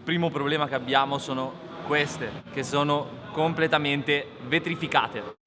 primo problema che abbiamo sono queste, che sono completamente vetrificate.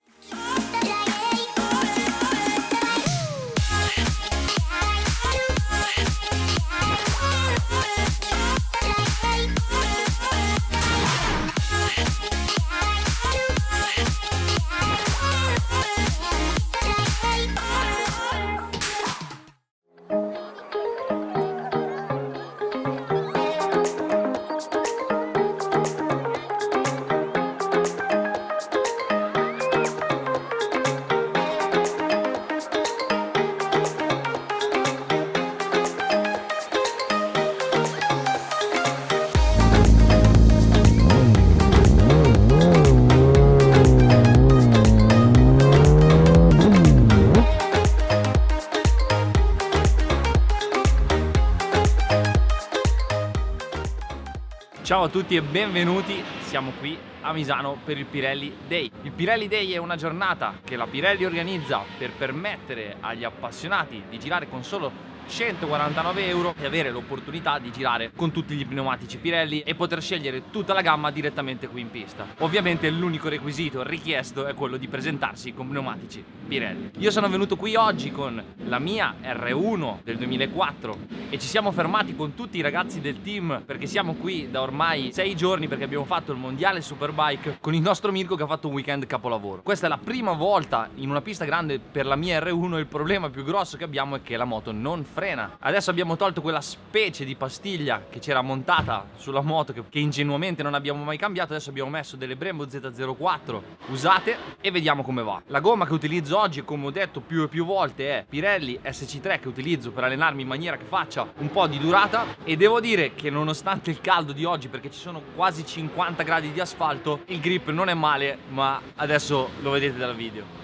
Ciao a tutti e benvenuti, siamo qui a Misano per il Pirelli Day. Il Pirelli Day è una giornata che la Pirelli organizza per permettere agli appassionati di girare con solo 149 euro e avere l'opportunità di girare con tutti gli pneumatici Pirelli e poter scegliere tutta la gamma direttamente qui in pista. Ovviamente l'unico requisito richiesto è quello di presentarsi con pneumatici Pirelli. Io sono venuto qui oggi con la mia R1 del 2004 e ci siamo fermati con tutti i ragazzi del team perché siamo qui da ormai 6 giorni perché abbiamo fatto il mondiale Superbike con il nostro Mirko che ha fatto un weekend capolavoro. Questa è la prima volta in una pista grande per la mia R1 e il problema più grosso che abbiamo è che la moto non frena. Adesso abbiamo tolto quella specie di pastiglia che c'era montata sulla moto che ingenuamente non abbiamo mai cambiato. Adesso abbiamo messo delle Brembo Z04 usate e vediamo come va. La gomma che utilizzo oggi, come ho detto più e più volte, è Pirelli SC3 che utilizzo per allenarmi in maniera che faccia un po' di durata e devo dire che nonostante il caldo di oggi, perché ci sono quasi 50 gradi di asfalto, il grip non è male, ma adesso lo vedete dal video.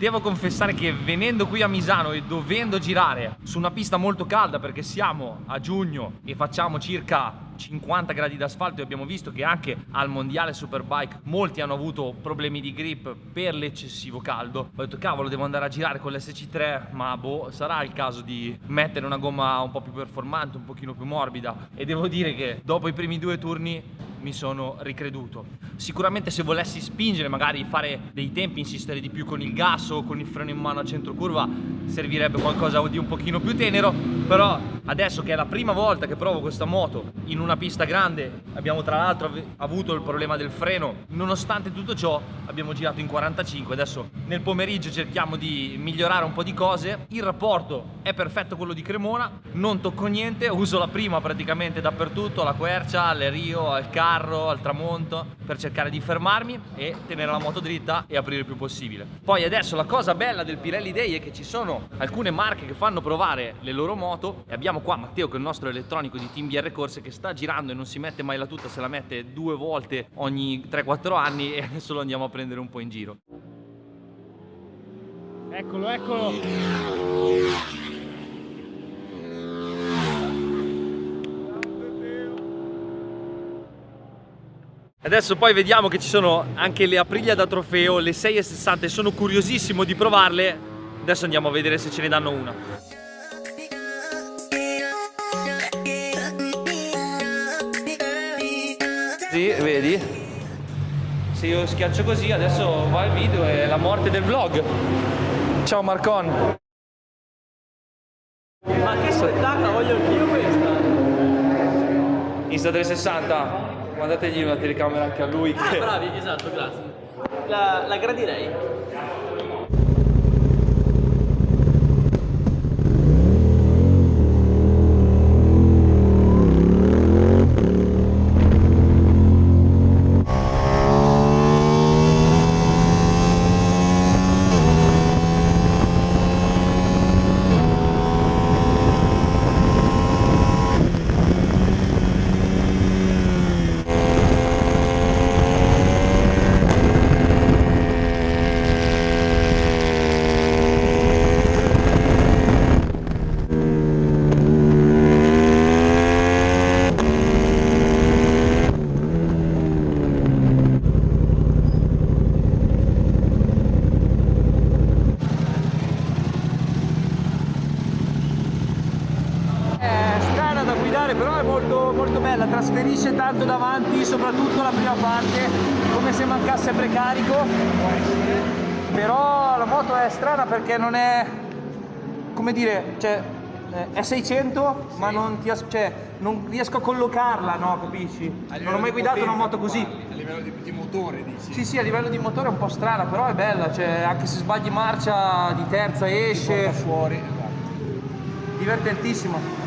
Devo confessare che venendo qui a Misano e dovendo girare su una pista molto calda perché siamo a giugno e facciamo circa 50 gradi d'asfalto e abbiamo visto che anche al mondiale Superbike molti hanno avuto problemi di grip per l'eccessivo caldo, ho detto cavolo, devo andare a girare con l'SC3, ma boh, sarà il caso di mettere una gomma un po' più performante, un pochino più morbida, e devo dire che dopo i primi 2 turni mi sono ricreduto. Sicuramente se volessi spingere, magari fare dei tempi, insistere di più con il gas o con il freno in mano a centro curva, servirebbe qualcosa di un pochino più tenero, però adesso che è la prima volta che provo questa moto in una pista grande, abbiamo tra l'altro avuto il problema del freno, nonostante tutto ciò abbiamo girato in 45, adesso nel pomeriggio cerchiamo di migliorare un po' di cose. Il rapporto è perfetto, quello di Cremona, non tocco niente, uso la prima praticamente dappertutto, alla quercia, alle Rio, al Car, carro al tramonto per cercare di fermarmi e tenere la moto dritta e aprire il più possibile. Poi adesso la cosa bella del Pirelli Day è che ci sono alcune marche che fanno provare le loro moto, e abbiamo qua Matteo, che è il nostro elettronico di Team BR Corse, che sta girando e non si mette mai la tuta, se la mette 2 volte ogni 3-4 anni, e adesso lo andiamo a prendere un po' in giro. Eccolo, eccolo. Adesso poi vediamo che ci sono anche le Aprilia da trofeo, le 660, e sono curiosissimo di provarle. Adesso andiamo a vedere se ce ne danno una. Sì, vedi? Se io schiaccio così, adesso va il video e la morte del vlog. Ciao Marcon. Ma che spettacolo, voglio anch'io questa! Insta360, mandategli una telecamera anche a lui. Che... bravi, esatto, grazie. La gradirei. Però è molto bella, trasferisce tanto davanti, soprattutto la prima parte, come se mancasse precarico. Però la moto è strana perché non è, come dire, cioè è 600, sì, ma non riesco a collocarla, no, capisci? Non ho mai guidato una moto così. A livello di motore, dici? Sì, sì, a livello di motore è un po' strana, però è bella, cioè anche se sbagli marcia di terza esce. Porta fuori, esatto. Divertentissimo.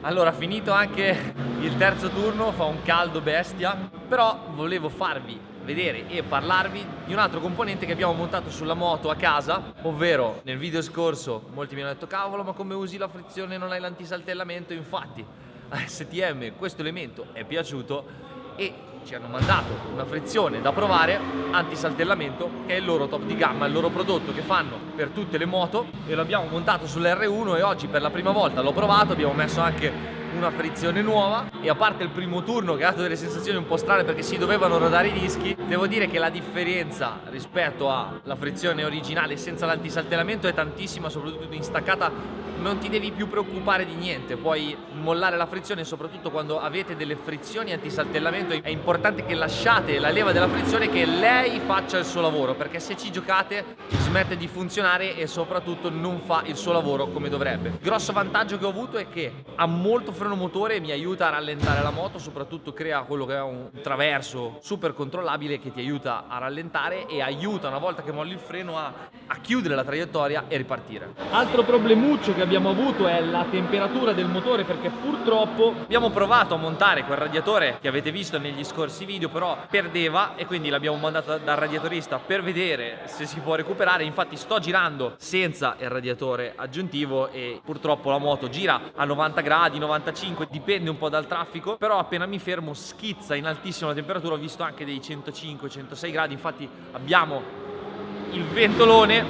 Allora, finito anche il terzo turno, fa un caldo bestia, però volevo farvi vedere e parlarvi di un altro componente che abbiamo montato sulla moto a casa, ovvero nel video scorso molti mi hanno detto cavolo, ma come usi la frizione e non hai l'antisaltellamento? Infatti a STM questo elemento è piaciuto e ci hanno mandato una frizione da provare antisaltellamento, che è il loro top di gamma, il loro prodotto che fanno per tutte le moto, e lo abbiamo montato sull'R1 e oggi per la prima volta l'ho provato. Abbiamo messo anche una frizione nuova e, a parte il primo turno che ha dato delle sensazioni un po' strane perché si dovevano rodare i dischi, devo dire che la differenza rispetto alla frizione originale senza l'antisaltellamento è tantissima. Soprattutto in staccata non ti devi più preoccupare di niente, puoi mollare la frizione. Soprattutto quando avete delle frizioni antisaltellamento è importante che lasciate la leva della frizione, che lei faccia il suo lavoro, perché se ci giocate smette di funzionare e soprattutto non fa il suo lavoro come dovrebbe. Il grosso vantaggio che ho avuto è che ha molto freno motore e mi aiuta a rallentare la moto, soprattutto crea quello che è un traverso super controllabile che ti aiuta a rallentare e aiuta, una volta che molli il freno, a chiudere la traiettoria e ripartire. Altro problemuccio che abbiamo avuto è la temperatura del motore, perché purtroppo abbiamo provato a montare quel radiatore che avete visto negli scorsi video, però perdeva e quindi l'abbiamo mandato dal radiatorista per vedere se si può recuperare. Infatti sto girando senza il radiatore aggiuntivo e purtroppo la moto gira a 90 gradi, 95, dipende un po' dal traffico, però appena mi fermo schizza in altissima temperatura. Ho visto anche dei 105-106 gradi, infatti abbiamo il ventolone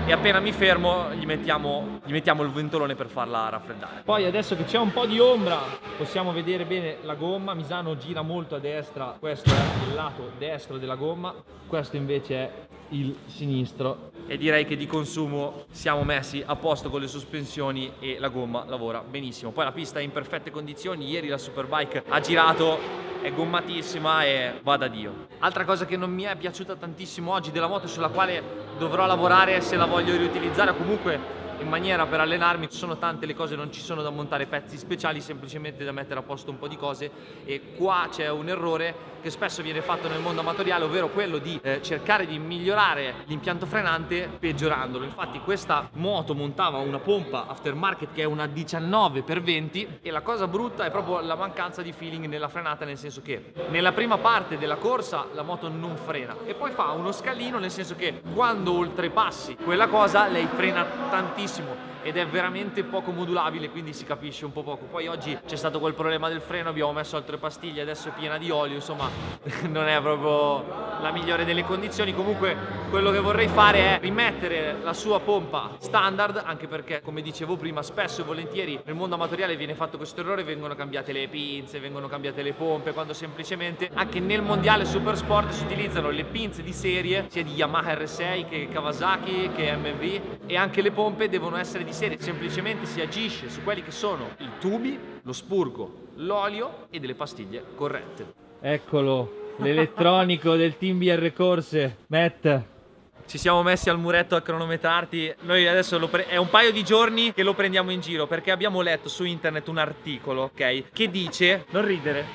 e appena mi fermo gli mettiamo il ventolone per farla raffreddare. Poi adesso che c'è un po' di ombra possiamo vedere bene la gomma. Misano gira molto a destra, questo è il lato destro della gomma, questo invece è il sinistro, e direi che di consumo siamo messi a posto con le sospensioni e la gomma lavora benissimo. Poi la pista è in perfette condizioni, ieri la Superbike ha girato, è gommatissima e va da Dio. Altra cosa che non mi è piaciuta tantissimo oggi della moto, sulla quale dovrò lavorare se la voglio riutilizzare o comunque in maniera per allenarmi, sono tante le cose, non ci sono da montare pezzi speciali, semplicemente da mettere a posto un po' di cose, e qua c'è un errore che spesso viene fatto nel mondo amatoriale, ovvero quello di cercare di migliorare l'impianto frenante peggiorandolo. Infatti questa moto montava una pompa aftermarket che è una 19x20 e la cosa brutta è proprio la mancanza di feeling nella frenata, nel senso che nella prima parte della corsa la moto non frena e poi fa uno scalino, nel senso che quando oltrepassi quella cosa lei frena tantissimo ed è veramente poco modulabile, quindi si capisce un po' poco. Poi oggi c'è stato quel problema del freno, abbiamo messo altre pastiglie, adesso è piena di olio, insomma non è proprio la migliore delle condizioni. Comunque quello che vorrei fare è rimettere la sua pompa standard, anche perché, come dicevo prima, spesso e volentieri nel mondo amatoriale viene fatto questo errore, vengono cambiate le pinze, vengono cambiate le pompe, quando semplicemente anche nel mondiale super sport si utilizzano le pinze di serie sia di Yamaha R6 che Kawasaki che MV, e anche le pompe devono essere di serie, semplicemente si agisce su quelli che sono i tubi, lo spurgo, l'olio e delle pastiglie corrette. Eccolo, l'elettronico del team BR Corse, Matt. Ci siamo messi al muretto a cronometrarti. Noi adesso è un paio di giorni che lo prendiamo in giro, perché abbiamo letto su internet un articolo, ok, che dice, non ridere,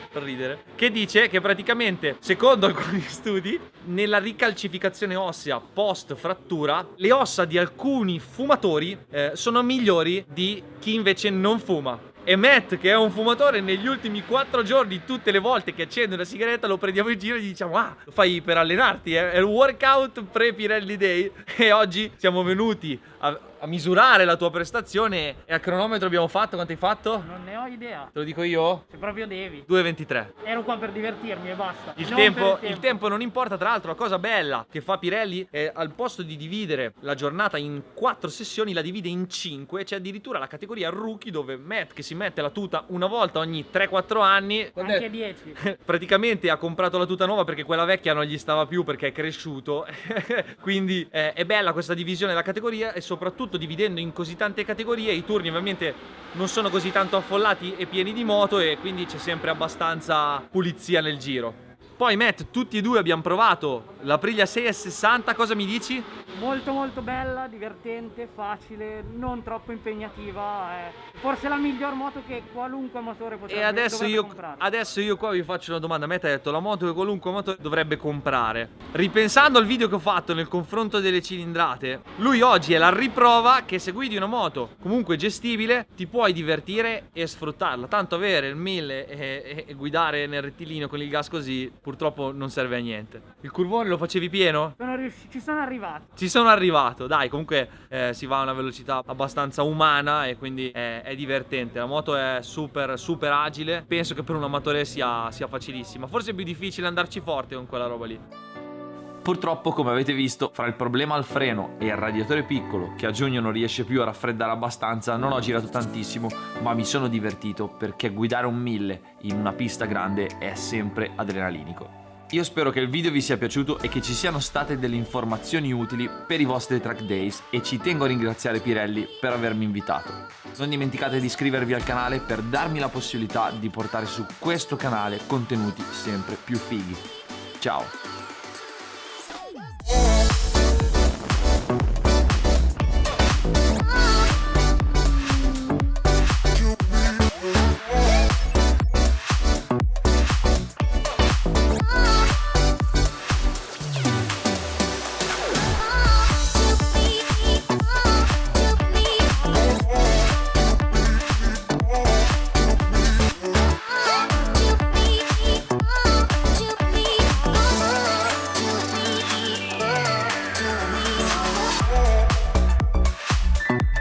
che dice che praticamente, secondo alcuni studi, nella ricalcificazione ossea post frattura, le ossa di alcuni fumatori sono migliori di chi invece non fuma. E Matt, che è un fumatore, negli ultimi 4 giorni, tutte le volte che accende una sigaretta lo prendiamo in giro e gli diciamo: ah, lo fai per allenarti, è il workout pre Pirelli Day. E oggi siamo venuti a misurare la tua prestazione e a cronometro abbiamo fatto, quanto hai fatto? Non ne ho idea. Te lo dico io? Se proprio devi. 2:23. Ero qua per divertirmi e basta. Il Non tempo, per il tempo non importa. Tra l'altro la cosa bella che fa Pirelli è, al posto di dividere la giornata in 4 sessioni, la divide in 5. C'è addirittura la categoria rookie, dove Matt, che si mette la tuta una volta ogni 3-4 anni, Anche 10. praticamente ha comprato la tuta nuova perché quella vecchia non gli stava più, perché è cresciuto. Quindi è bella questa divisione della categoria, e soprattutto dividendo in così tante categorie i turni ovviamente non sono così tanto affollati e pieni di moto, e quindi c'è sempre abbastanza pulizia nel giro. Poi Matt, tutti e due abbiamo provato l'Aprilia 6S60, cosa mi dici? Molto molto bella, divertente, facile, non troppo impegnativa. È forse la miglior moto che qualunque motore potrebbe comprare. Adesso io qua vi faccio una domanda. Matt ha detto la moto che qualunque motore dovrebbe comprare. Ripensando al video che ho fatto nel confronto delle cilindrate, lui oggi è la riprova che se guidi una moto comunque gestibile ti puoi divertire e sfruttarla. Tanto avere il 1000 e guidare nel rettilineo con il gas così purtroppo non serve a niente. Il curvone lo facevi pieno? Ci sono arrivato. Ci sono arrivato, dai, comunque si va a una velocità abbastanza umana e quindi è divertente. La moto è super super agile, penso che per un amatore sia facilissima. Forse è più difficile andarci forte con quella roba lì. Purtroppo, come avete visto, fra il problema al freno e il radiatore piccolo, che a giugno non riesce più a raffreddare abbastanza, non ho girato tantissimo, ma mi sono divertito, perché guidare un 1000 in una pista grande è sempre adrenalinico. Io spero che il video vi sia piaciuto e che ci siano state delle informazioni utili per i vostri track days, e ci tengo a ringraziare Pirelli per avermi invitato. Non dimenticate di iscrivervi al canale per darmi la possibilità di portare su questo canale contenuti sempre più fighi. Ciao!